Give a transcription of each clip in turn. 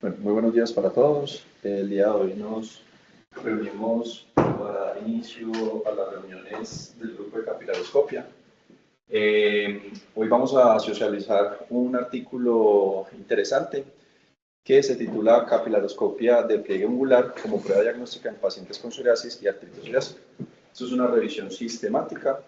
Bueno, muy buenos días para todos. El día de hoy nos reunimos para dar inicio a las reuniones del grupo de capilaroscopia. Hoy vamos a socializar un artículo interesante que se titula Capilaroscopia de pliegue angular como prueba diagnóstica en pacientes con psoriasis y artritis psoriásica. Esto es una revisión sistemática.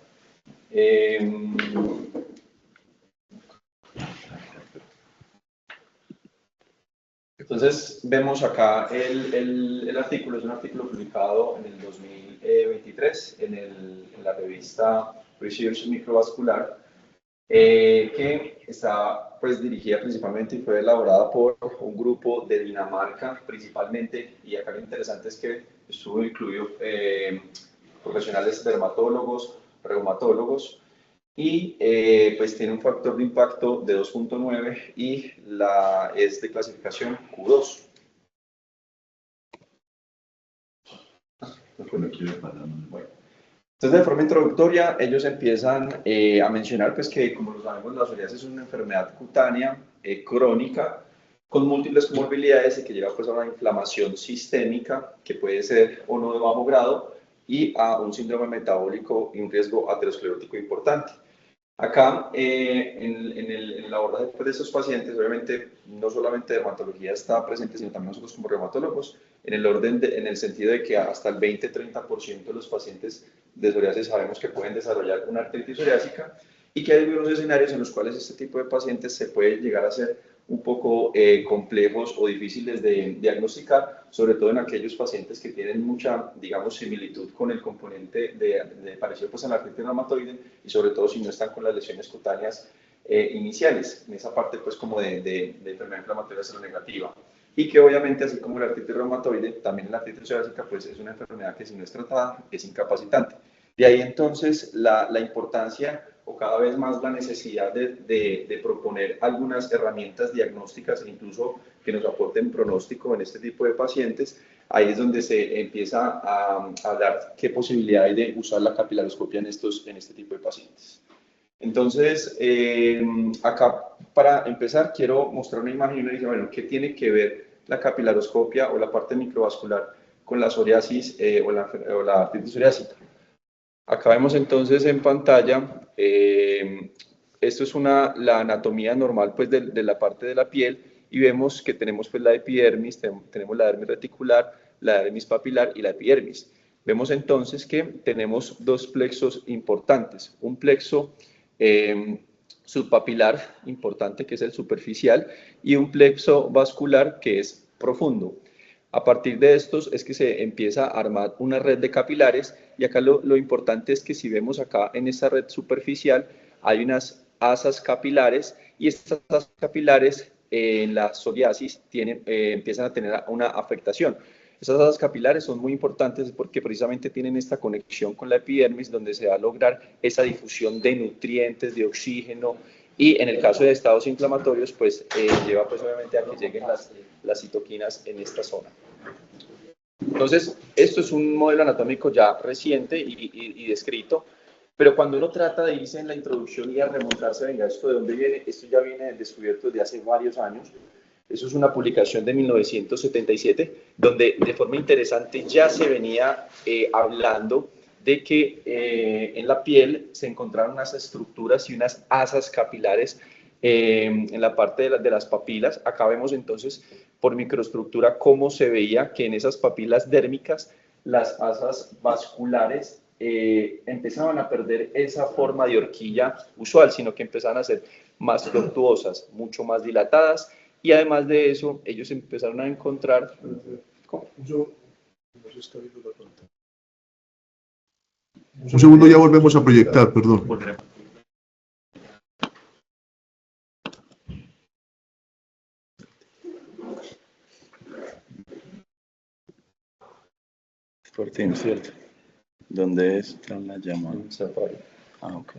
Entonces, vemos acá el artículo, es un artículo publicado en el 2023 en la revista Research Microvascular, que está pues, dirigida principalmente y fue elaborada por un grupo de Dinamarca principalmente, y acá lo interesante es que estuvo incluido profesionales dermatólogos, reumatólogos, y pues tiene un factor de impacto de 2.9 y es de clasificación Q2. Bueno. Entonces, de forma introductoria, ellos empiezan a mencionar pues, que, como lo sabemos, la psoriasis es una enfermedad cutánea crónica con múltiples comorbilidades y que lleva pues, a una inflamación sistémica que puede ser o no de bajo grado y a un síndrome metabólico y un riesgo aterosclerótico importante. Acá, en el abordaje de estos pacientes, obviamente, no solamente dermatología está presente, sino también nosotros como reumatólogos, en el sentido de que hasta el 20-30% de los pacientes de psoriasis sabemos que pueden desarrollar una artritis psoriásica y que hay algunos escenarios en los cuales este tipo de pacientes se puede llegar a ser un poco complejos o difíciles de diagnosticar, sobre todo en aquellos pacientes que tienen mucha, digamos, similitud con el componente de parecido pues, a la artritis reumatoide y sobre todo si no están con las lesiones cutáneas iniciales, en esa parte pues como de enfermedad inflamatoria seronegativa. Y que obviamente, así como la artritis reumatoide, también la artritis psoriásica pues es una enfermedad que si no es tratada es incapacitante. De ahí entonces la importancia o cada vez más la necesidad de proponer algunas herramientas diagnósticas e incluso que nos aporten pronóstico en este tipo de pacientes. Ahí es donde se empieza a hablar qué posibilidad hay de usar la capilaroscopia en este tipo de pacientes. Entonces, acá para empezar quiero mostrar una imagen y uno dice, bueno, ¿qué tiene que ver la capilaroscopia o la parte microvascular con la psoriasis o la artritis psoriásica? Acá vemos entonces en pantalla, esto es la anatomía normal pues, de la parte de la piel y vemos que tenemos pues, la epidermis, tenemos la dermis reticular, la dermis papilar y la epidermis. Vemos entonces que tenemos dos plexos importantes, un plexo subpapilar importante que es el superficial y un plexo vascular que es profundo. A partir de estos es que se empieza a armar una red de capilares y acá lo importante es que si vemos acá en esa red superficial hay unas asas capilares y estas asas capilares en la psoriasis empiezan a tener una afectación. Esas asas capilares son muy importantes porque precisamente tienen esta conexión con la epidermis donde se va a lograr esa difusión de nutrientes, de oxígeno y en el caso de estados inflamatorios pues lleva pues obviamente a que lleguen las citoquinas en esta zona. Entonces, esto es un modelo anatómico ya reciente y descrito, pero cuando uno trata de irse en la introducción y a remontarse, venga, ¿esto de dónde viene? Esto ya viene descubierto desde hace varios años. Eso es una publicación de 1977, donde de forma interesante ya se venía hablando de que en la piel se encontraron unas estructuras y unas asas capilares en la parte de las papilas. Acá vemos entonces por microestructura cómo se veía que en esas papilas dérmicas las asas vasculares empezaban a perder esa forma de horquilla usual, sino que empezaban a ser más tortuosas, mucho más dilatadas, y además de eso, ellos empezaron a encontrar... Un segundo, ya volvemos a proyectar, perdón. Por Teams, ¿cierto? ¿Dónde es la llamada? Safari. Ah, ok.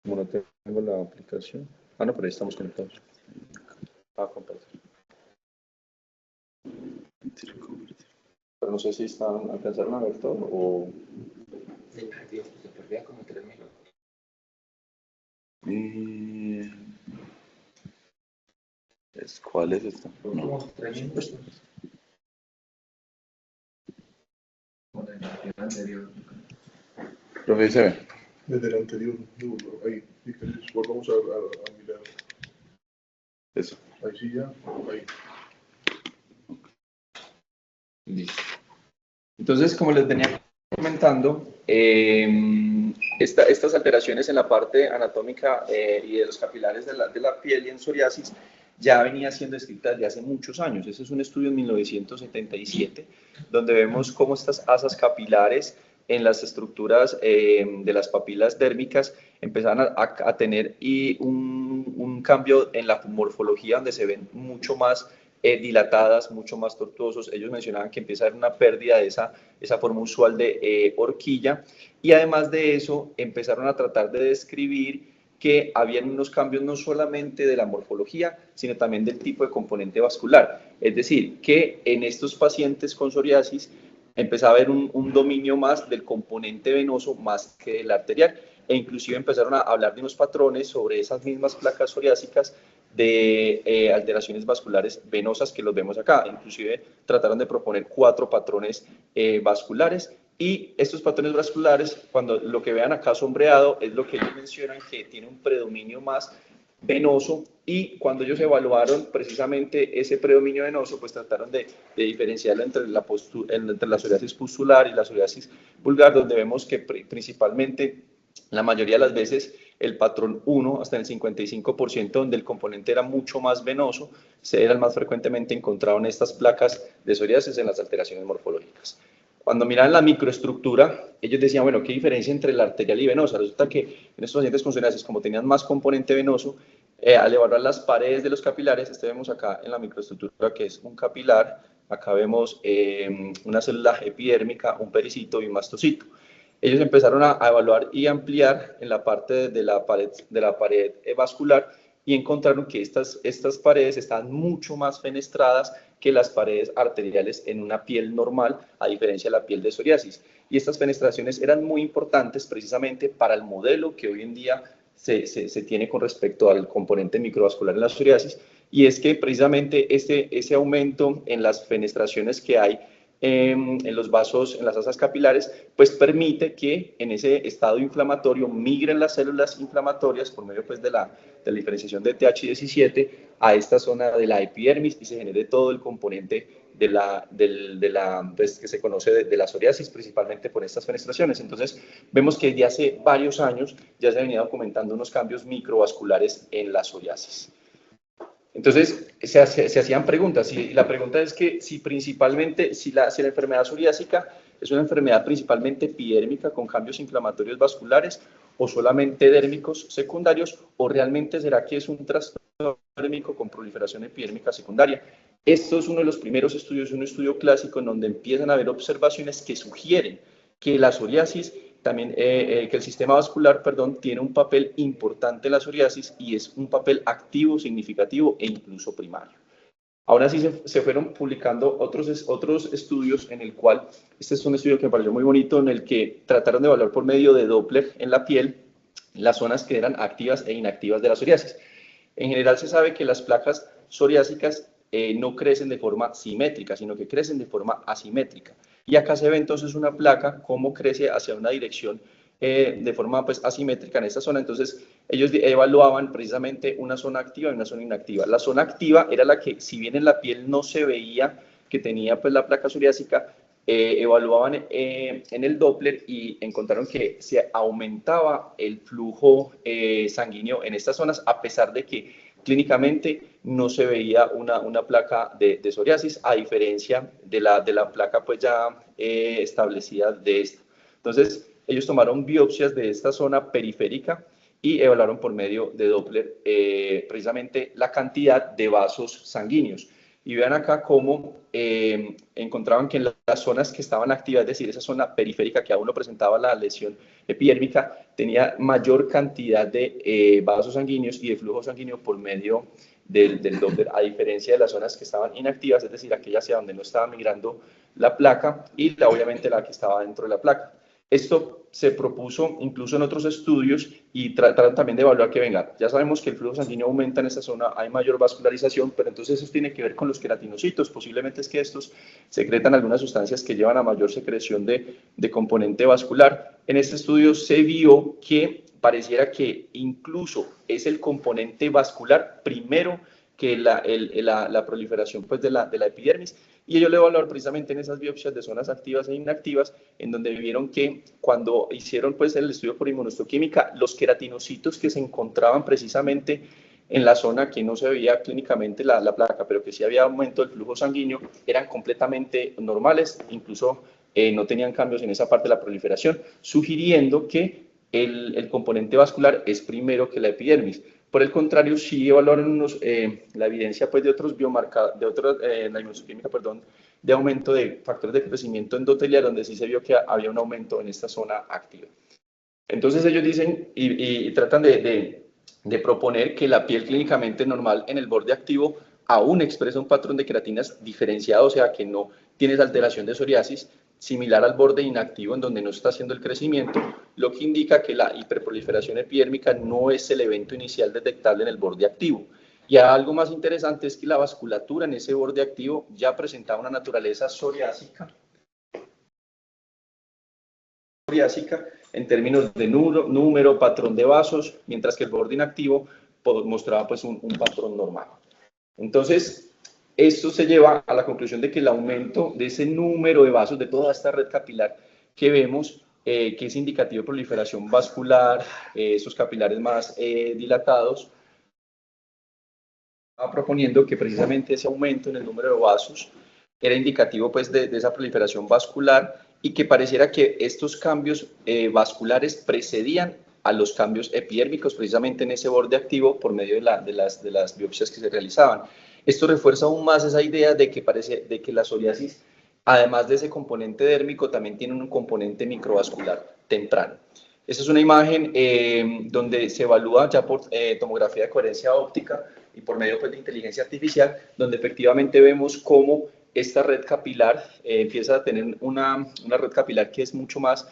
Como no tengo la aplicación. Ah, no, pero ahí estamos conectados. Ah, compartir. Pero no sé si alcanzaron a ver todo o... Se perdían como 3 minutos. ¿Cuál es esta? No. Últimos 3.000 pesos. Profe, ¿se ve? Desde el anterior, no, ahí, si querés, volvamos a mirar. Eso. Ahí sí ya, ahí. Listo. Entonces, como les venía comentando, estas alteraciones en la parte anatómica y de los capilares de la piel y en psoriasis ya venía siendo descrita desde hace muchos años. Ese es un estudio en 1977, donde vemos cómo estas asas capilares en las estructuras de las papilas dérmicas empezaron a tener un cambio en la morfología, donde se ven mucho más dilatadas, mucho más tortuosos. Ellos mencionaban que empieza a haber una pérdida de esa forma usual de horquilla, y además de eso empezaron a tratar de describir que habían unos cambios no solamente de la morfología, sino también del tipo de componente vascular. Es decir, que en estos pacientes con psoriasis empezaba a haber un dominio más del componente venoso más que del arterial, e inclusive empezaron a hablar de unos patrones sobre esas mismas placas psoriásicas de alteraciones vasculares venosas que los vemos acá. Inclusive trataron de proponer 4 patrones vasculares, y estos patrones vasculares, cuando lo que vean acá sombreado, es lo que ellos mencionan que tiene un predominio más venoso, y cuando ellos evaluaron precisamente ese predominio venoso, pues trataron de diferenciarlo entre la psoriasis pustular y la psoriasis vulgar, donde vemos que principalmente la mayoría de las veces el patrón 1, hasta en el 55%, donde el componente era mucho más venoso, era el más frecuentemente encontrado en estas placas de psoriasis, en las alteraciones morfológicas. Cuando miran la microestructura, ellos decían, bueno, ¿qué diferencia entre la arterial y venosa? Resulta que en estos pacientes con psoriasis, como tenían más componente venoso, al evaluar las paredes de los capilares, vemos acá en la microestructura que es un capilar, acá vemos una célula epidérmica, un pericito y un mastocito. Ellos empezaron a evaluar y ampliar en la parte de la pared vascular, y encontraron que estas paredes están mucho más fenestradas que las paredes arteriales en una piel normal, a diferencia de la piel de psoriasis. Y estas fenestraciones eran muy importantes precisamente para el modelo que hoy en día se tiene con respecto al componente microvascular en la psoriasis, y es que precisamente ese aumento en las fenestraciones que hay en los vasos, en las asas capilares, pues permite que en ese estado inflamatorio migren las células inflamatorias por medio pues de la diferenciación de TH17 a esta zona de la epidermis, y se genere todo el componente pues, que se conoce de la psoriasis, principalmente por estas fenestraciones. Entonces vemos que desde hace varios años ya se han venido documentando unos cambios microvasculares en la psoriasis. Entonces, se hacían preguntas, y la pregunta es que si la enfermedad psoriásica es una enfermedad principalmente epidérmica con cambios inflamatorios vasculares, o solamente dérmicos secundarios, o realmente será que es un trastorno dérmico con proliferación epidérmica secundaria. Esto es uno de los primeros estudios, un estudio clásico en donde empiezan a haber observaciones que sugieren que la psoriasis también, que el sistema vascular, tiene un papel importante en la psoriasis, y es un papel activo, significativo e incluso primario. Ahora sí se fueron publicando otros estudios, en el cual, este es un estudio que me pareció muy bonito, en el que trataron de evaluar por medio de Doppler en la piel las zonas que eran activas e inactivas de la psoriasis. En general se sabe que las placas psoriásicas no crecen de forma simétrica, sino que crecen de forma asimétrica. Y acá se ve entonces una placa cómo crece hacia una dirección de forma pues asimétrica en esta zona. Entonces ellos evaluaban precisamente una zona activa y una zona inactiva. La zona activa era la que, si bien en la piel no se veía que tenía pues la placa psoriásica, evaluaban en el Doppler y encontraron que se aumentaba el flujo sanguíneo en estas zonas, a pesar de que clínicamente no se veía una placa de psoriasis, a diferencia de la placa pues ya establecida de esta. Entonces, ellos tomaron biopsias de esta zona periférica y evaluaron por medio de Doppler precisamente la cantidad de vasos sanguíneos. Y vean acá cómo encontraban que en las zonas que estaban activas, es decir, esa zona periférica que aún no presentaba la lesión epidérmica, tenía mayor cantidad de vasos sanguíneos y de flujo sanguíneo por medio del Doppler, a diferencia de las zonas que estaban inactivas, es decir, aquellas hacia donde no estaba migrando la placa, y obviamente la que estaba dentro de la placa. Esto se propuso incluso en otros estudios y tratan también de evaluar que, venga, ya sabemos que el flujo sanguíneo aumenta en esta zona, hay mayor vascularización, pero entonces eso tiene que ver con los queratinocitos, posiblemente es que estos secretan algunas sustancias que llevan a mayor secreción de componente vascular. En este estudio se vio que pareciera que incluso es el componente vascular primero que la proliferación pues, de la epidermis, y ellos lo evaluaron precisamente en esas biopsias de zonas activas e inactivas, en donde vieron que cuando hicieron pues, el estudio por inmunohistoquímica, los queratinocitos que se encontraban precisamente en la zona que no se veía clínicamente la placa, pero que sí había aumento del flujo sanguíneo, eran completamente normales, incluso no tenían cambios en esa parte de la proliferación, sugiriendo que el componente vascular es primero que la epidermis. Por el contrario, sí evaluaron la evidencia pues, de otros biomarcadores, la inmunohistoquímica, perdón, de aumento de factores de crecimiento endotelial, donde sí se vio que había un aumento en esta zona activa. Entonces ellos dicen y tratan de proponer que la piel clínicamente normal en el borde activo aún expresa un patrón de queratinas diferenciado, o sea que no tienes alteración de psoriasis, similar al borde inactivo en donde no está haciendo el crecimiento, lo que indica que la hiperproliferación epidérmica no es el evento inicial detectable en el borde activo. Y algo más interesante es que la vasculatura en ese borde activo ya presentaba una naturaleza psoriásica en términos de número, patrón de vasos, mientras que el borde inactivo mostraba pues, un patrón normal. Entonces, esto se lleva a la conclusión de que el aumento de ese número de vasos, de toda esta red capilar que vemos, que es indicativo de proliferación vascular, esos capilares más dilatados, estaba proponiendo que precisamente ese aumento en el número de vasos era indicativo pues, de esa proliferación vascular y que pareciera que estos cambios vasculares precedían a los cambios epidérmicos precisamente en ese borde activo por medio de las biopsias que se realizaban. Esto refuerza aún más esa idea de que la psoriasis, además de ese componente dérmico, también tiene un componente microvascular temprano. Esta es una imagen donde se evalúa ya por tomografía de coherencia óptica y por medio pues, de inteligencia artificial, donde efectivamente vemos cómo esta red capilar empieza a tener una red capilar que es mucho más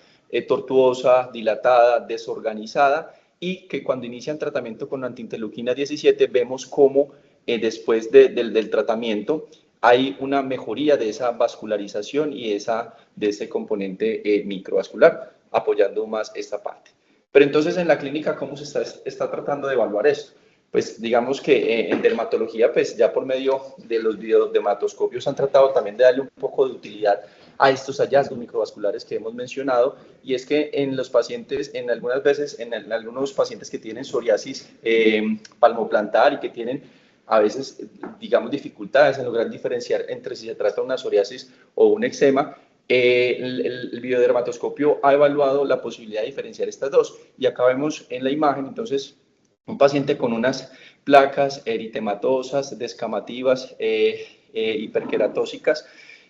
tortuosa, dilatada, desorganizada, y que cuando inician tratamiento con antiinterleuquina 17 vemos cómo después del tratamiento hay una mejoría de esa vascularización y de ese componente microvascular, apoyando más esta parte. Pero entonces en la clínica, ¿cómo se está tratando de evaluar esto? Pues digamos que en dermatología, pues ya por medio de los videodermatoscopios han tratado también de darle un poco de utilidad a estos hallazgos microvasculares que hemos mencionado, y es que en los pacientes, en algunos pacientes que tienen psoriasis palmoplantar y que tienen a veces, digamos, dificultades en lograr diferenciar entre si se trata de una psoriasis o un eczema, el videodermatoscopio ha evaluado la posibilidad de diferenciar estas dos, y acá vemos en la imagen, entonces, un paciente con unas placas eritematosas, descamativas, hiperqueratósicas,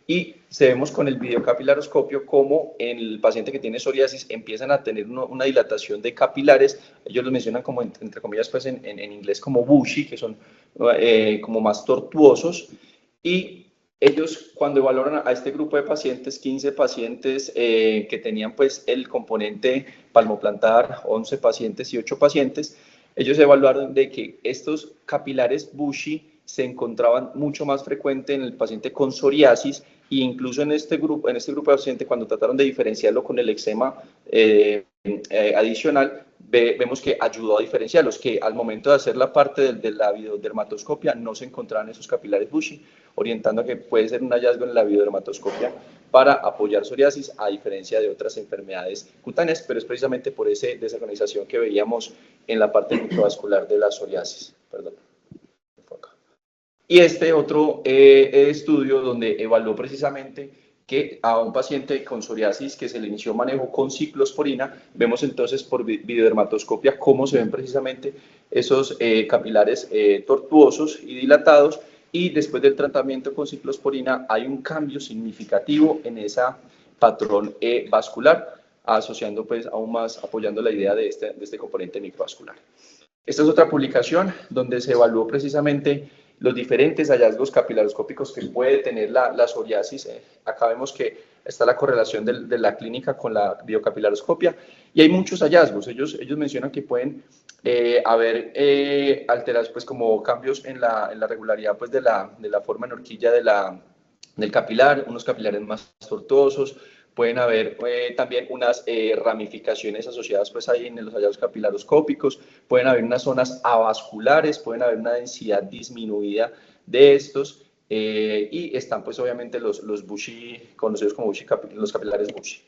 y vemos con el videocapilaroscopio cómo en el paciente que tiene psoriasis empiezan a tener una dilatación de capilares. Ellos los mencionan como, entre comillas, pues en inglés como bushy, que son como más tortuosos, y ellos cuando evaluaron a este grupo de pacientes, 15 pacientes que tenían pues el componente palmoplantar, 11 pacientes y 8 pacientes, ellos evaluaron de que estos capilares bushy se encontraban mucho más frecuente en el paciente con psoriasis, e incluso en este grupo de pacientes, cuando trataron de diferenciarlo con el eczema adicional, vemos que ayudó a diferenciarlos, que al momento de hacer la parte de la videodermatoscopia no se encontraban esos capilares bushy, orientando a que puede ser un hallazgo en la videodermatoscopia para apoyar psoriasis, a diferencia de otras enfermedades cutáneas, pero es precisamente por esa desorganización que veíamos en la parte microvascular de la psoriasis. Perdón. Y este otro estudio donde evaluó precisamente que a un paciente con psoriasis que se le inició manejo con ciclosporina, vemos entonces por videodermatoscopia cómo se ven precisamente esos capilares tortuosos y dilatados, y después del tratamiento con ciclosporina hay un cambio significativo en ese patrón vascular, asociando pues aún más, apoyando la idea de este componente microvascular. Esta es otra publicación donde se evaluó precisamente los diferentes hallazgos capilaroscópicos que puede tener la psoriasis. Acá vemos que está la correlación de la clínica con la biocapilaroscopia, y hay muchos hallazgos. Ellos mencionan que pueden haber alterados, pues como cambios en la regularidad pues, de la forma en horquilla del capilar, unos capilares más tortuosos, pueden haber también unas ramificaciones asociadas pues ahí en los hallazgos capilaroscópicos, pueden haber unas zonas avasculares, pueden haber una densidad disminuida de estos, y están pues obviamente los Bushi, conocidos como Bushi, los capilares Bushi.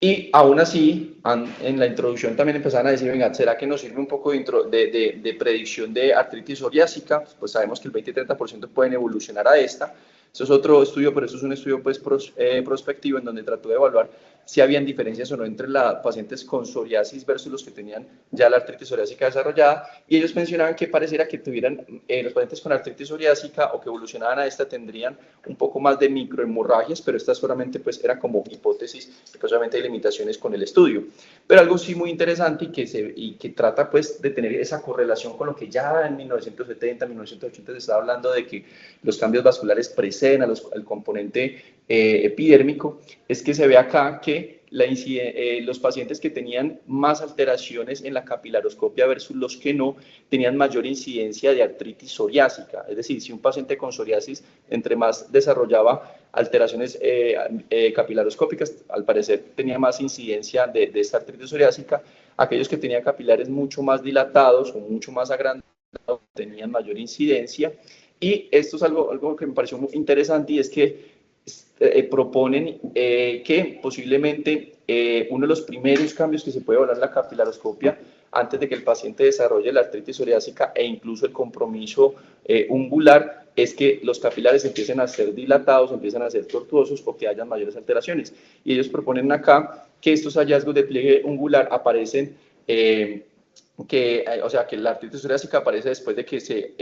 Y aún así, en la introducción también empezaron a decir, venga, ¿será que nos sirve un poco de predicción de artritis psoriásica? Pues sabemos que el 20-30% pueden evolucionar a esta. Eso es otro estudio, pero eso es un estudio pues, prospectivo en donde trató de evaluar si habían diferencias o no entre los pacientes con psoriasis versus los que tenían ya la artritis psoriásica desarrollada, y ellos mencionaban que pareciera que tuvieran los pacientes con artritis psoriásica o que evolucionaban a esta tendrían un poco más de microhemorragias, pero esta solamente pues era como hipótesis, porque obviamente hay limitaciones con el estudio. Pero algo sí muy interesante y que trata pues de tener esa correlación con lo que ya en 1970, 1980 se estaba hablando de que los cambios vasculares preceden al componente epidérmico, es que se ve acá que los pacientes que tenían más alteraciones en la capilaroscopia versus los que no, tenían mayor incidencia de artritis psoriásica. Es decir, si un paciente con psoriasis, entre más desarrollaba alteraciones capilaroscópicas, al parecer tenía más incidencia de esta artritis psoriásica. Aquellos que tenían capilares mucho más dilatados o mucho más agrandados tenían mayor incidencia. Y esto es algo que me pareció muy interesante, y es que proponen que posiblemente uno de los primeros cambios que se puede evaluar en la capilaroscopia antes de que el paciente desarrolle la artritis psoriásica e incluso el compromiso ungular es que los capilares empiecen a ser dilatados, empiezan a ser tortuosos o que hayan mayores alteraciones. Y ellos proponen acá que estos hallazgos de pliegue ungular aparecen o sea, que la artritis psoriásica aparece después de que se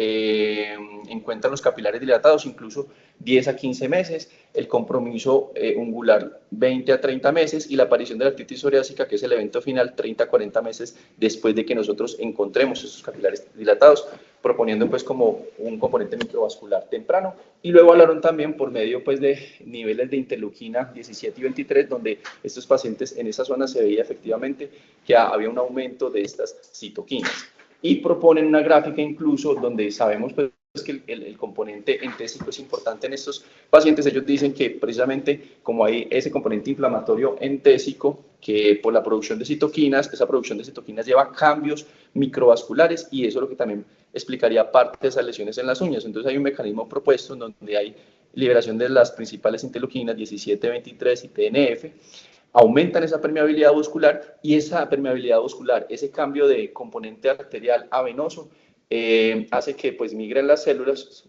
encuentran los capilares dilatados, incluso 10 a 15 meses, el compromiso ungular 20 a 30 meses y la aparición de la artritis psoriásica, que es el evento final, 30 a 40 meses después de que nosotros encontremos esos capilares dilatados, proponiendo pues como un componente microvascular temprano. Y luego hablaron también por medio pues de niveles de interleuquina 17 y 23, donde estos pacientes en esa zona se veía efectivamente que había un aumento de estas citoquinas. Y proponen una gráfica incluso donde sabemos pues que el componente entésico es importante en estos pacientes. Ellos dicen que precisamente como hay ese componente inflamatorio entésico, que por la producción de citoquinas, esa producción de citoquinas lleva cambios microvasculares, y eso es lo que también explicaría parte de esas lesiones en las uñas. Entonces hay un mecanismo propuesto en donde hay liberación de las principales interleuquinas 17, 23 y TNF, aumentan esa permeabilidad muscular, y esa permeabilidad muscular, ese cambio de componente arterial a venoso, hace que pues migren las células,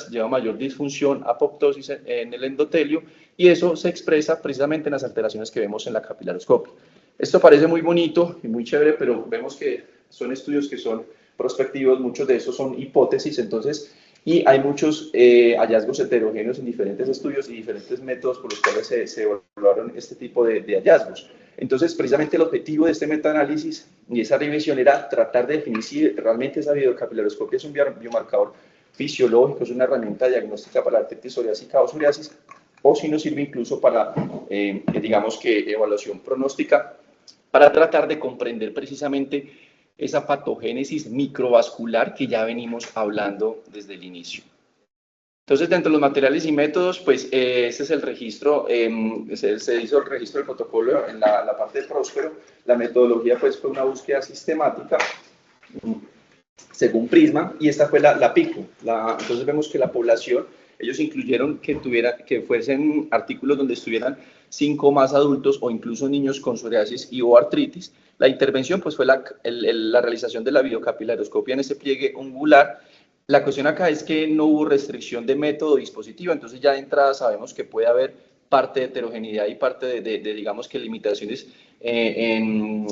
lleva mayor disfunción, apoptosis en el endotelio, y eso se expresa precisamente en las alteraciones que vemos en la capilaroscopia. Esto parece muy bonito y muy chévere, pero vemos que son estudios que son prospectivos, muchos de esos son hipótesis, entonces, y hay muchos hallazgos heterogéneos en diferentes estudios y diferentes métodos por los cuales se evaluaron este tipo de hallazgos. Entonces, precisamente el objetivo de este metaanálisis y esa revisión era tratar de definir si realmente esa videocapilaroscopia es un biomarcador fisiológico, es una herramienta diagnóstica para la artritis psoriásica o psoriasis, o si nos sirve incluso para, digamos que, evaluación pronóstica, para tratar de comprender precisamente esa patogénesis microvascular que ya venimos hablando desde el inicio. Entonces, dentro de los materiales y métodos, pues este es el registro, se hizo el registro del protocolo en la parte de Próspero. La metodología pues fue una búsqueda sistemática según Prisma, y esta fue la PICO. Entonces vemos que la población, ellos incluyeron que fuesen artículos donde estuvieran 5 o más adultos o incluso niños con psoriasis y o artritis. La intervención pues fue la realización de la videocapilaroscopia en ese pliegue ungular. La cuestión acá es que no hubo restricción de método dispositivo, entonces ya de entrada sabemos que puede haber parte de heterogeneidad y parte de digamos que limitaciones en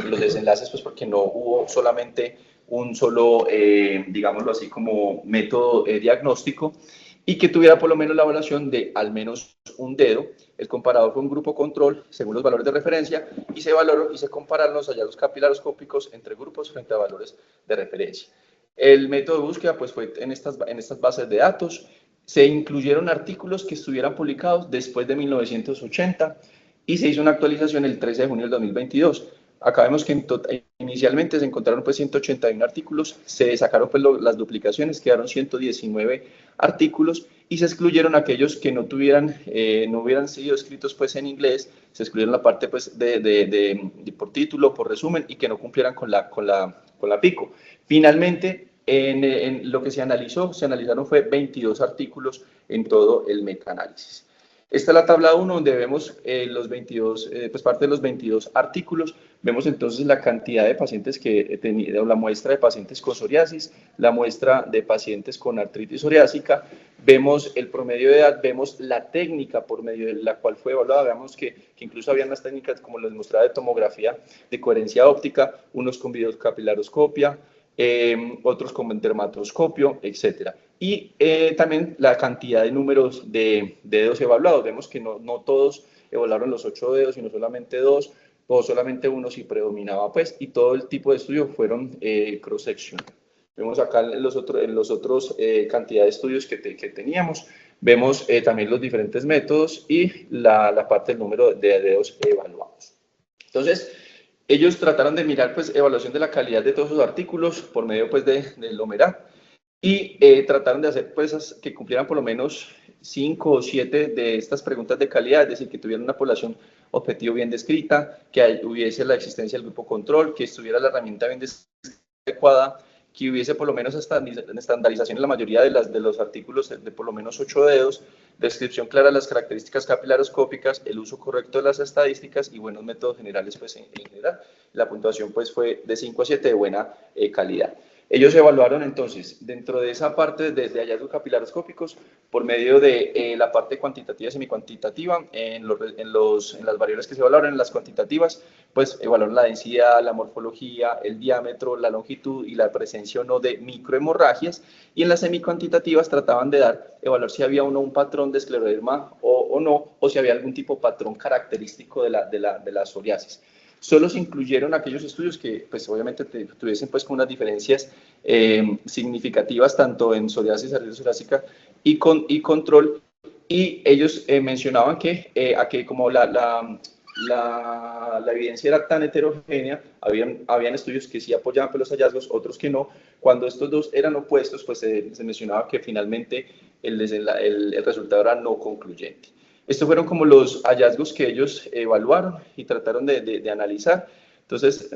los desenlaces, pues porque no hubo solamente un solo, digámoslo así, como método diagnóstico, y que tuviera por lo menos la evaluación de al menos un dedo. El comparador fue un grupo control según los valores de referencia, y se valoró y se compararon los hallazgos capilaroscópicos entre grupos frente a valores de referencia. El método de búsqueda pues fue en estas bases de datos. se incluyeron artículos que estuvieran publicados después de 1980 y se hizo una actualización el 13 de junio del 2022. Acá vemos que inicialmente se encontraron pues 181 artículos, se sacaron pues las duplicaciones, quedaron 119 artículos y se excluyeron aquellos que no hubieran sido escritos pues en inglés, se excluyeron la parte pues por título, por resumen y que no cumplieran con la PICO. Finalmente, en lo que se analizaron fue 22 artículos en todo el metaanálisis. Esta es la tabla 1 donde vemos parte de los 22 artículos. Vemos entonces la cantidad de pacientes que tenía, la muestra de pacientes con psoriasis, la muestra de pacientes con artritis psoriásica, vemos el promedio de edad, vemos la técnica por medio de la cual fue evaluada, vemos que incluso había unas técnicas como les mostraba de tomografía de coherencia óptica, unos con videocapilaroscopia, otros con dermatoscopio, etcétera. Y también la cantidad de números de dedos evaluados. Vemos que no todos evaluaron los 8 dedos, sino solamente 2, o solamente uno si predominaba, pues, y todo el tipo de estudio fueron cross-section. Vemos acá en los otros cantidad de estudios que teníamos. Vemos también los diferentes métodos y la parte del número de dedos evaluados. Entonces, ellos trataron de mirar, pues, evaluación de la calidad de todos esos artículos por medio, pues, del OMERA y trataron de hacer, pues, que cumplieran por lo menos 5 o 7 de estas preguntas de calidad, es decir, que tuvieran una población objetivo bien descrita, que hubiese la existencia del grupo control, que estuviera la herramienta bien adecuada, que hubiese por lo menos estandarización en la mayoría de los artículos de por lo menos 8 dedos, descripción clara de las características capilaroscópicas, el uso correcto de las estadísticas y buenos métodos generales, pues en general. La puntuación pues fue de 5 a 7 de buena calidad. Ellos evaluaron entonces, dentro de esa parte de hallazgos capilaroscópicos, por medio de la parte cuantitativa y semicuantitativa, en las variables que se evaluaron, en las cuantitativas, pues evaluaron la densidad, la morfología, el diámetro, la longitud y la presencia o no de microhemorragias, y en las semicuantitativas trataban de evaluar si había o no un patrón de escleroderma o no, o si había algún tipo de patrón característico de la psoriasis. Solo se incluyeron aquellos estudios que, pues, obviamente tuviesen, pues, unas diferencias significativas tanto en psoriasis, artritis psoriásica y control, y ellos mencionaban que como la evidencia era tan heterogénea, habían estudios que sí apoyaban los hallazgos, otros que no. Cuando estos dos eran opuestos, pues se mencionaba que finalmente el resultado era no concluyente. Estos fueron como los hallazgos que ellos evaluaron y trataron de analizar. Entonces,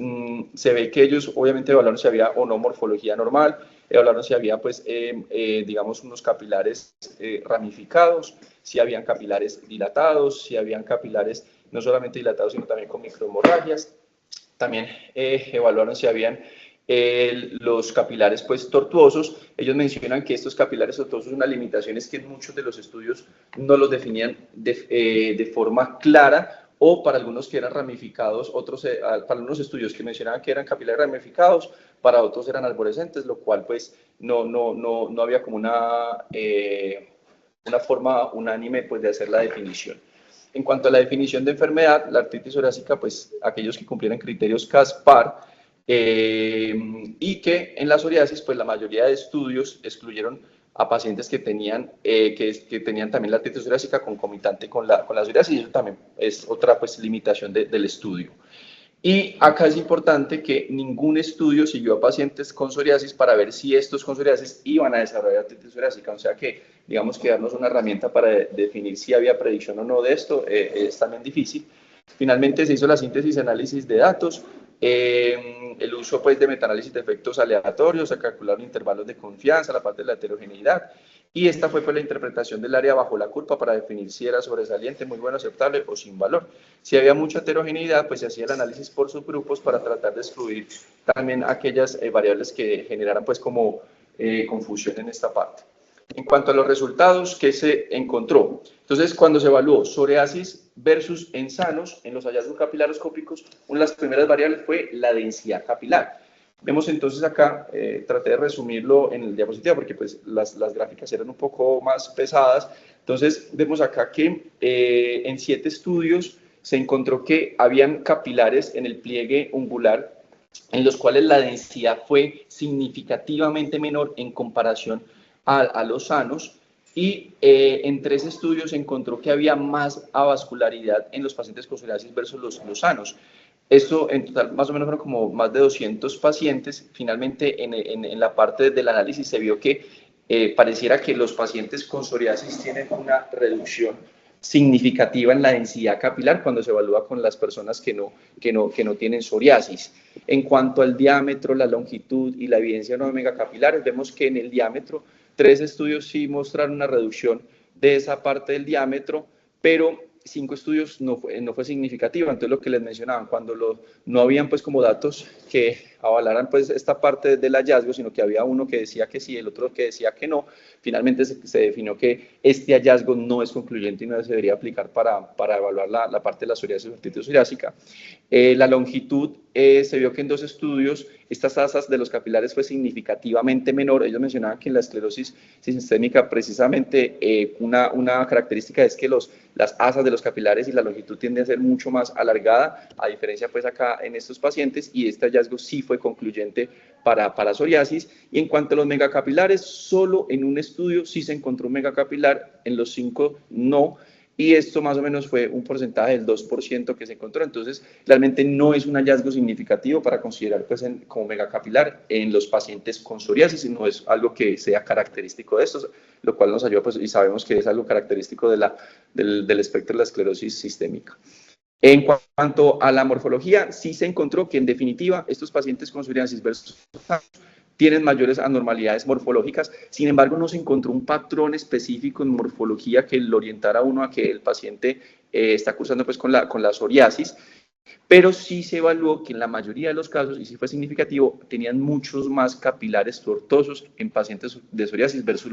se ve que ellos obviamente evaluaron si había o no morfología normal, evaluaron si había, pues, digamos, unos capilares ramificados, si habían capilares dilatados, si habían capilares no solamente dilatados, sino también con microhemorragias. También evaluaron si habían los capilares, pues, tortuosos. Ellos mencionan que estos capilares tortuosos, una limitación es que en muchos de los estudios no los definían de forma clara, o para algunos que eran ramificados, para algunos estudios que mencionaban que eran capilares ramificados, para otros eran arborescentes, lo cual pues no había como una forma unánime pues de hacer la definición. En cuanto a la definición de enfermedad, la artritis psoriásica, pues aquellos que cumplieran criterios CAS-PAR, y que en la psoriasis, pues la mayoría de estudios excluyeron a pacientes que tenían también la artritis psoriásica concomitante con la psoriasis, y eso también es otra, pues, limitación del estudio. Y acá es importante que ningún estudio siguió a pacientes con psoriasis para ver si estos con psoriasis iban a desarrollar artritis psoriásica, o sea que, digamos, que darnos una herramienta para definir si había predicción o no de esto es también difícil. Finalmente se hizo la síntesis y análisis de datos, el uso, pues, de metaanálisis de efectos aleatorios, a calcular intervalos de confianza, la parte de la heterogeneidad, y esta fue, pues, la interpretación del área bajo la curva para definir si era sobresaliente, muy bueno, aceptable o sin valor. Si había mucha heterogeneidad, pues se hacía el análisis por subgrupos para tratar de excluir también aquellas variables que generaran, pues, como confusión en esta parte. En cuanto a los resultados, ¿qué se encontró? Entonces, cuando se evaluó psoriasis versus en sanos, en los hallazgos capilaroscópicos, una de las primeras variables fue la densidad capilar. Vemos entonces acá, traté de resumirlo en el diapositiva porque, pues, las gráficas eran un poco más pesadas. Entonces, vemos acá que en 7 estudios se encontró que habían capilares en el pliegue ungular en los cuales la densidad fue significativamente menor en comparación a los sanos. y en 3 estudios se encontró que había más avascularidad en los pacientes con psoriasis versus los sanos. Esto en total más o menos fueron como más de 200 pacientes. Finalmente en la parte del análisis se vio que pareciera que los pacientes con psoriasis tienen una reducción significativa en la densidad capilar cuando se evalúa con las personas que no tienen psoriasis. En cuanto al diámetro, la longitud y la evidencia no megacapilares, vemos que en el diámetro 3 estudios sí mostraron una reducción de esa parte del diámetro, pero 5 estudios no fue significativa. Entonces lo que les mencionaban, cuando no habían pues como datos que avalaran pues esta parte del hallazgo, sino que había uno que decía que sí, el otro que decía que no, finalmente se definió que este hallazgo no es concluyente y no se debería aplicar para evaluar la parte de la psoriasis o artritis psoriásica. La longitud, se vio que en 2 estudios estas asas de los capilares fue significativamente menor. Ellos mencionaban que en la esclerosis sistémica precisamente una característica es que las asas de los capilares y la longitud tiende a ser mucho más alargada, a diferencia pues acá en estos pacientes, y este hallazgo sí fue concluyente para psoriasis. Y en cuanto a los megacapilares, solo en un estudio sí se encontró un megacapilar, en los 5 no, y esto más o menos fue un porcentaje del 2% que se encontró. Entonces realmente no es un hallazgo significativo para considerar pues como megacapilar en los pacientes con psoriasis, y no es algo que sea característico de estos, lo cual nos ayuda pues, y sabemos que es algo característico del espectro de la esclerosis sistémica. En cuanto a la morfología, sí se encontró que en definitiva estos pacientes con psoriasis versus tienen mayores anormalidades morfológicas. Sin embargo, no se encontró un patrón específico en morfología que lo orientara a uno a que el paciente está cursando pues con la psoriasis, pero sí se evaluó que en la mayoría de los casos, y sí fue significativo, tenían muchos más capilares tortuosos en pacientes de psoriasis versus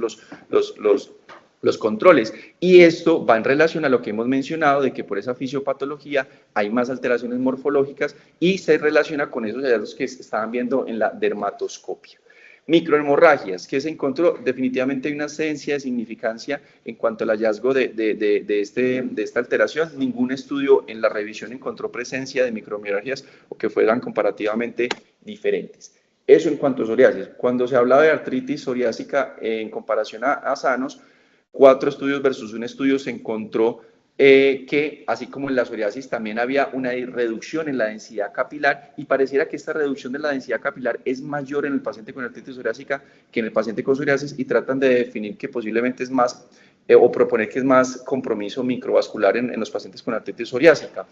los controles. Y esto va en relación a lo que hemos mencionado, de que por esa fisiopatología hay más alteraciones morfológicas y se relaciona con esos hallazgos que se estaban viendo en la dermatoscopia. Microhemorragias, ¿qué se encontró? Definitivamente hay una ausencia de significancia en cuanto al hallazgo de esta alteración. Ningún estudio en la revisión encontró presencia de microhemorragias o que fueran comparativamente diferentes. Eso en cuanto a psoriasis. Cuando se habla de artritis psoriásica en comparación a sanos, 4 estudios versus un estudio se encontró que, así como en la psoriasis, también había una reducción en la densidad capilar, y pareciera que esta reducción de la densidad capilar es mayor en el paciente con artritis psoriásica que en el paciente con psoriasis, y tratan de definir que posiblemente es más, o proponer que es más compromiso microvascular en los pacientes con artritis psoriásica.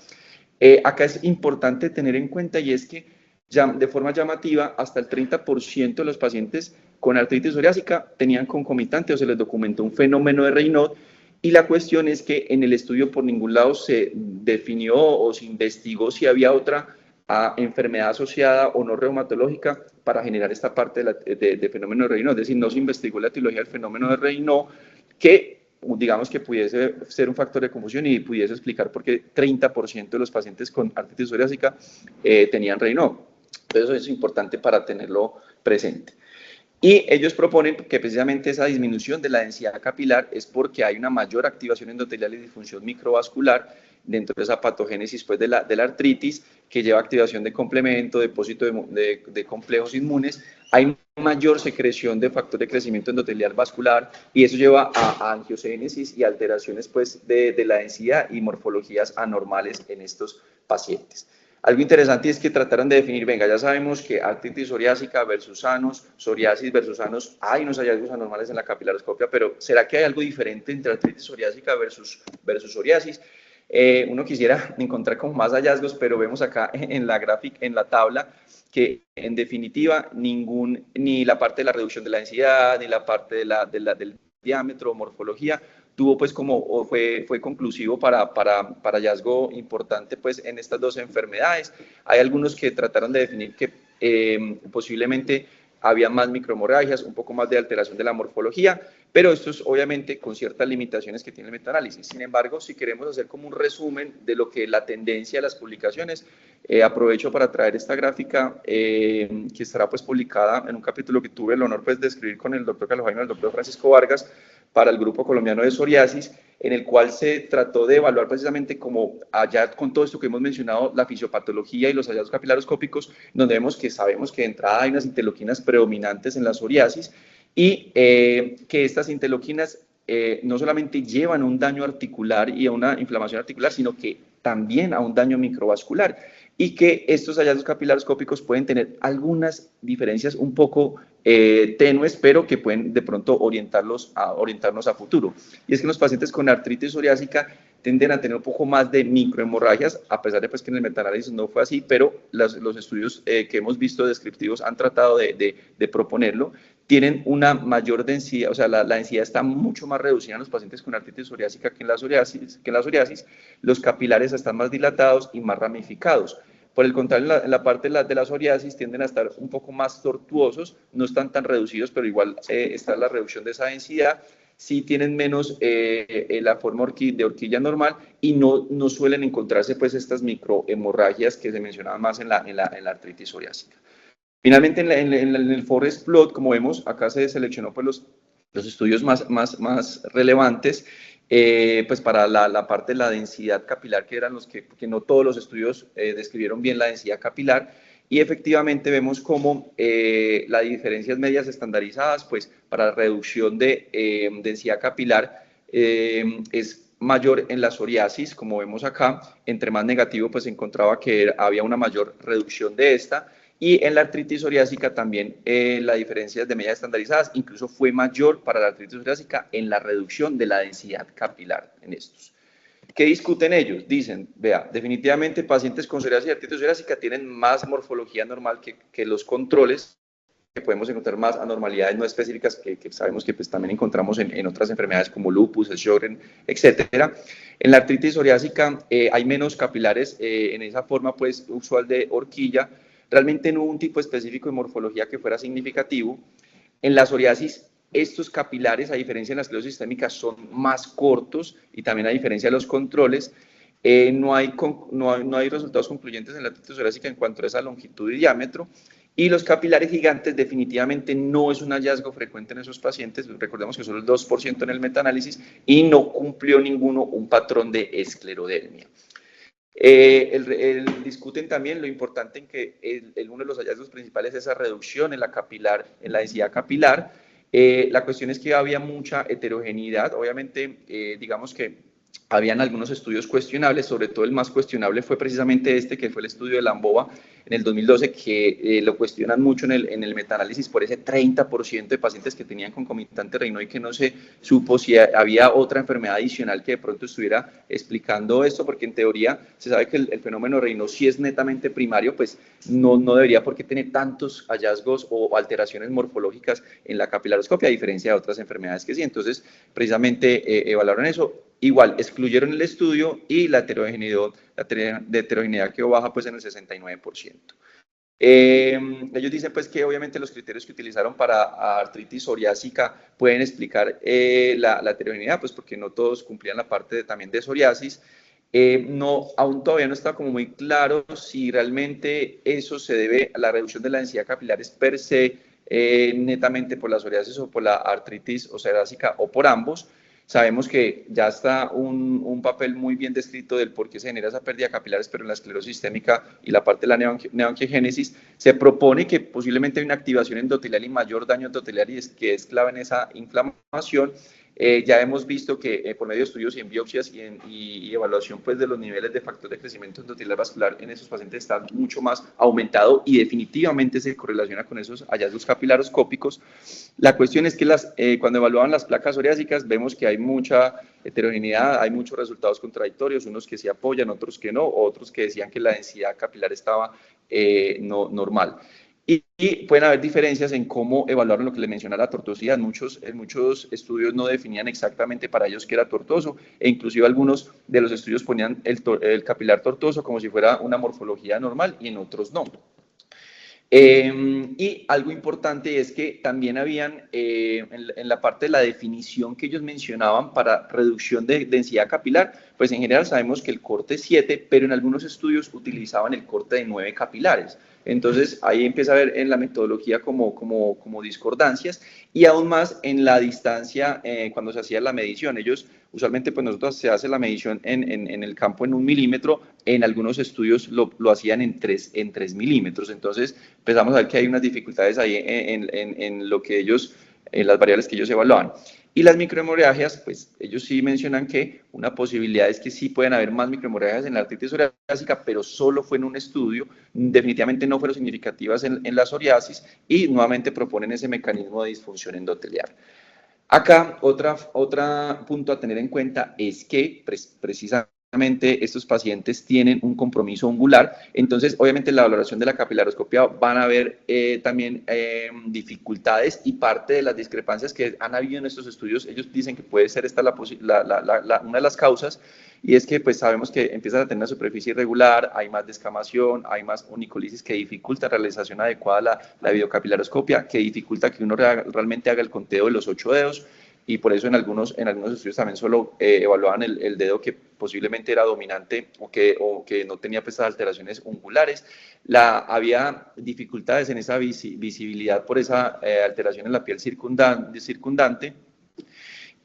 Acá es importante tener en cuenta, y es que de forma llamativa, hasta el 30% de los pacientes con artritis psoriásica tenían concomitante o se les documentó un fenómeno de Raynaud. Y la cuestión es que en el estudio por ningún lado se definió o se investigó si había otra enfermedad asociada o no reumatológica para generar esta parte de fenómeno de Raynaud. Es decir, no se investigó la etiología del fenómeno de Raynaud, que digamos que pudiese ser un factor de confusión y pudiese explicar por qué 30% de los pacientes con artritis psoriásica tenían Raynaud. Entonces eso es importante para tenerlo presente. Y ellos proponen que precisamente esa disminución de la densidad capilar es porque hay una mayor activación endotelial y disfunción microvascular dentro de esa patogénesis pues, de la artritis, que lleva a activación de complemento, depósito de complejos inmunes. Hay mayor secreción de factor de crecimiento endotelial vascular, y eso lleva a angiogénesis y alteraciones pues, de la densidad y morfologías anormales en estos pacientes. Algo interesante es que trataron de definir, venga, ya sabemos que artritis psoriásica versus sanos, psoriasis versus sanos, hay unos hallazgos anormales en la capilaroscopia, pero ¿será que hay algo diferente entre artritis psoriásica versus psoriasis? Uno quisiera encontrar como más hallazgos, pero vemos acá en la gráfica, en la tabla, que en definitiva ni la parte de la reducción de la densidad, ni la parte del diámetro o morfología tuvo pues como fue conclusivo para hallazgo importante pues en estas 2 enfermedades. Hay algunos que trataron de definir que posiblemente había más microhemorragias, un poco más de alteración de la morfología, pero esto es obviamente con ciertas limitaciones que tiene el metaanálisis. Sin embargo, si queremos hacer como un resumen de lo que la tendencia de las publicaciones, aprovecho para traer esta gráfica que estará pues publicada en un capítulo que tuve el honor pues de escribir con el doctor Carlos Jaime y el doctor Francisco Vargas para el Grupo Colombiano de Psoriasis, en el cual se trató de evaluar precisamente como allá con todo esto que hemos mencionado, la fisiopatología y los hallazgos capilaroscópicos, donde vemos que sabemos que de entrada hay unas interleuquinas predominantes en la psoriasis, y que estas interleuquinas no solamente llevan a un daño articular y a una inflamación articular, sino que también a un daño microvascular, y que estos hallazgos capilaroscópicos pueden tener algunas diferencias un poco tenues, pero que pueden de pronto orientarnos a futuro. Y es que los pacientes con artritis psoriásica tienden a tener un poco más de microhemorragias, a pesar de pues, que en el metaanálisis no fue así, pero los estudios que hemos visto descriptivos han tratado de proponerlo. Tienen una mayor densidad, o sea, la densidad está mucho más reducida en los pacientes con artritis psoriásica que en la psoriasis. Los capilares están más dilatados y más ramificados. Por el contrario, en la parte de la psoriasis tienden a estar un poco más tortuosos, no están tan reducidos, pero igual está la reducción de esa densidad. Sí tienen menos la forma de horquilla normal y no suelen encontrarse pues estas microhemorragias que se mencionaban más en la artritis psoriásica. Finalmente, en el forest plot, como vemos, acá se seleccionó pues, los estudios más relevantes pues para la parte de la densidad capilar, que eran los que no todos los estudios describieron bien la densidad capilar, y efectivamente vemos cómo las diferencias medias estandarizadas, pues para la reducción de densidad capilar es mayor en la psoriasis, como vemos acá. Entre más negativo, pues se encontraba que había una mayor reducción de esta. Y en la artritis psoriásica también la diferencia de medias estandarizadas incluso fue mayor para la artritis psoriásica en la reducción de la densidad capilar en estos. ¿Qué discuten ellos? Dicen, vea, definitivamente pacientes con psoriasis y artritis psoriásica tienen más morfología normal que los controles, que podemos encontrar más anormalidades no específicas que sabemos que pues, también encontramos en otras enfermedades como lupus, Sjögren, etc. En la artritis psoriásica hay menos capilares en esa forma pues, usual de horquilla. Realmente no hubo un tipo específico de morfología que fuera significativo. En la psoriasis, estos capilares, a diferencia de la esclerosis sistémica, son más cortos y también a diferencia de los controles, no hay resultados concluyentes en la artritis psoriásica en cuanto a esa longitud y diámetro. Y los capilares gigantes definitivamente no es un hallazgo frecuente en esos pacientes. Recordemos que solo el 2% en el metaanálisis y no cumplió ninguno un patrón de esclerodermia. Discuten también lo importante en que uno de los hallazgos principales es esa reducción en la densidad capilar. La cuestión es que había mucha heterogeneidad. Obviamente, digamos que habían algunos estudios cuestionables, sobre todo el más cuestionable fue precisamente este, que fue el estudio de Lambova en el 2012, que lo cuestionan mucho en el metaanálisis por ese 30% de pacientes que tenían concomitante Raynaud y que no se supo si había otra enfermedad adicional que de pronto estuviera explicando esto, porque en teoría se sabe que el fenómeno Raynaud, si es netamente primario, pues no debería por qué tener tantos hallazgos o alteraciones morfológicas en la capilaroscopia, a diferencia de otras enfermedades que sí. Entonces, precisamente evaluaron eso. Igual, excluyeron el estudio y la heterogeneidad quedó baja pues en el 69%. Ellos dicen pues que obviamente los criterios que utilizaron para artritis psoriásica pueden explicar la heterogeneidad, pues porque no todos cumplían la parte también de psoriasis. Aún todavía no está como muy claro si realmente eso se debe a la reducción de la densidad capilares per se, netamente por la psoriasis o por la artritis psoriásica o por ambos. Sabemos que ya está un papel muy bien descrito del por qué se genera esa pérdida de capilares, pero en la esclerosis sistémica y la parte de la neoangiogénesis se propone que posiblemente hay una activación endotelial y mayor daño endotelial y que es clave en esa inflamación. Ya hemos visto que por medio de estudios y en biopsias y evaluación pues, de los niveles de factor de crecimiento endotelial vascular en esos pacientes está mucho más aumentado y definitivamente se correlaciona con esos hallazgos capilaroscópicos. La cuestión es que cuando evaluaban las placas psoriásicas vemos que hay mucha heterogeneidad, hay muchos resultados contradictorios, unos que se apoyan, otros que no, otros que decían que la densidad capilar estaba no normal. Y pueden haber diferencias en cómo evaluaron lo que les mencionaba la tortuosidad. Muchos estudios no definían exactamente para ellos qué era tortuoso, e inclusive algunos de los estudios ponían el capilar tortuoso como si fuera una morfología normal y en otros no. Y algo importante es que también habían, en la parte de la definición que ellos mencionaban para reducción de densidad capilar, pues en general sabemos que el corte es 7, pero en algunos estudios utilizaban el corte de 9 capilares. Entonces ahí empieza a ver en la metodología como discordancias y aún más en la distancia cuando se hacía la medición. Ellos usualmente pues nosotros se hace la medición en el campo en 1 milímetro, en algunos estudios lo hacían en 3 milímetros. Entonces empezamos a ver que hay unas dificultades ahí en lo que ellos las variables que ellos evaluaban. Y las microhemorragias, pues ellos sí mencionan que una posibilidad es que sí pueden haber más microhemorragias en la artritis psoriásica, pero solo fue en un estudio, definitivamente no fueron significativas en la psoriasis, y nuevamente proponen ese mecanismo de disfunción endotelial. Acá, otro punto a tener en cuenta es que precisamente estos pacientes tienen un compromiso ungular, entonces obviamente en la valoración de la capilaroscopia van a haber también dificultades, y parte de las discrepancias que han habido en estos estudios, ellos dicen que puede ser esta una de las causas, y es que pues sabemos que empiezan a tener una superficie irregular, hay más descamación, hay más onicolisis que dificulta la realización adecuada la videocapilaroscopia, que dificulta que uno realmente haga el conteo de los 8 dedos, y por eso en algunos estudios también solo evaluaban el dedo que posiblemente era dominante o que no tenía pues, alteraciones ungulares. Había dificultades en esa visibilidad por esa alteración en la piel circundante,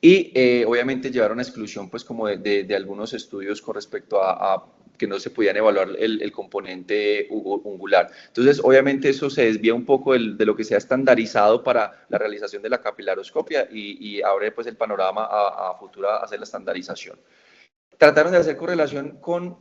y obviamente llevaron a exclusión pues como de algunos estudios con respecto a que no se podían evaluar el componente ungular. Entonces, obviamente eso se desvía un poco de lo que se ha estandarizado para la realización de la capilaroscopia, y abre pues el panorama a futuro a hacer la estandarización. Trataron de hacer correlación con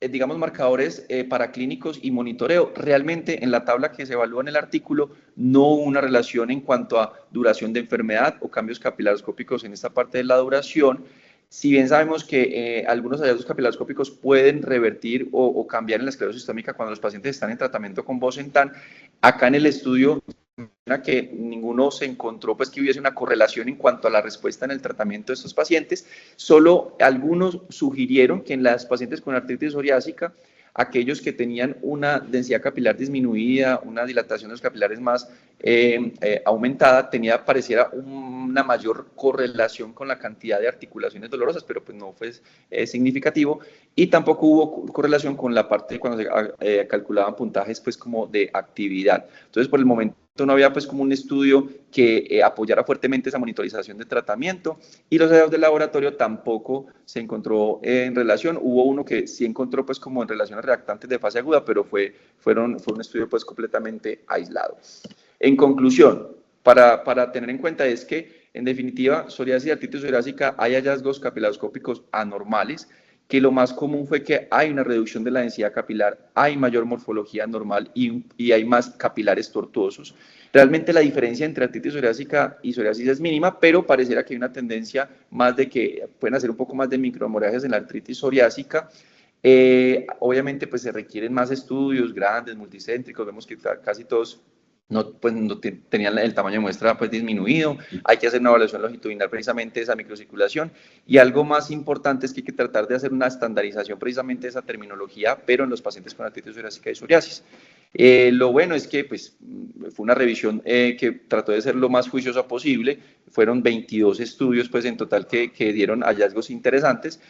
digamos, marcadores paraclínicos y monitoreo. Realmente en la tabla que se evalúa en el artículo no hubo una relación en cuanto a duración de enfermedad o cambios capilaroscópicos en esta parte de la duración. Si bien sabemos que algunos hallazgos capilaroscópicos pueden revertir o cambiar en la esclerosis sistémica cuando los pacientes están en tratamiento con Bosentan, acá en el estudio que ninguno se encontró pues que hubiese una correlación en cuanto a la respuesta en el tratamiento de estos pacientes. Solo algunos sugirieron que en las pacientes con artritis psoriásica, aquellos que tenían una densidad capilar disminuida, una dilatación de los capilares más aumentada, pareciera una mayor correlación con la cantidad de articulaciones dolorosas, pero pues no fue significativo, y tampoco hubo correlación con la parte cuando se calculaban puntajes pues como de actividad. Entonces, por el momento no había pues como un estudio que apoyara fuertemente esa monitorización de tratamiento, y los hallazgos del laboratorio tampoco se encontró en relación. Hubo uno que sí encontró pues como en relación a reactantes de fase aguda, pero fue un estudio pues completamente aislado. En conclusión, para tener en cuenta es que en definitiva psoriasis y artritis psoriásica hay hallazgos capilaroscópicos anormales, que lo más común fue que hay una reducción de la densidad capilar, hay mayor morfología normal y hay más capilares tortuosos. Realmente la diferencia entre artritis psoriásica y psoriasis es mínima, pero pareciera que hay una tendencia más de que pueden hacer un poco más de microhemorragias en la artritis psoriásica. Obviamente pues se requieren más estudios grandes, multicéntricos, vemos que casi todos tenían el tamaño de muestra pues disminuido, hay que hacer una evaluación longitudinal precisamente de esa microcirculación, y algo más importante es que hay que tratar de hacer una estandarización precisamente de esa terminología, pero en los pacientes con artritis psoriásica y psoriasis. Lo bueno es que pues, fue una revisión que trató de ser lo más juiciosa posible, fueron 22 estudios pues, en total que dieron hallazgos interesantes,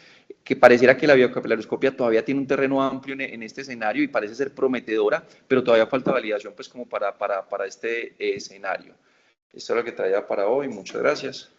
que pareciera que la videocapilaroscopia todavía tiene un terreno amplio en este escenario y parece ser prometedora, pero todavía falta validación pues, como para este escenario. Esto es lo que traía para hoy, muchas gracias.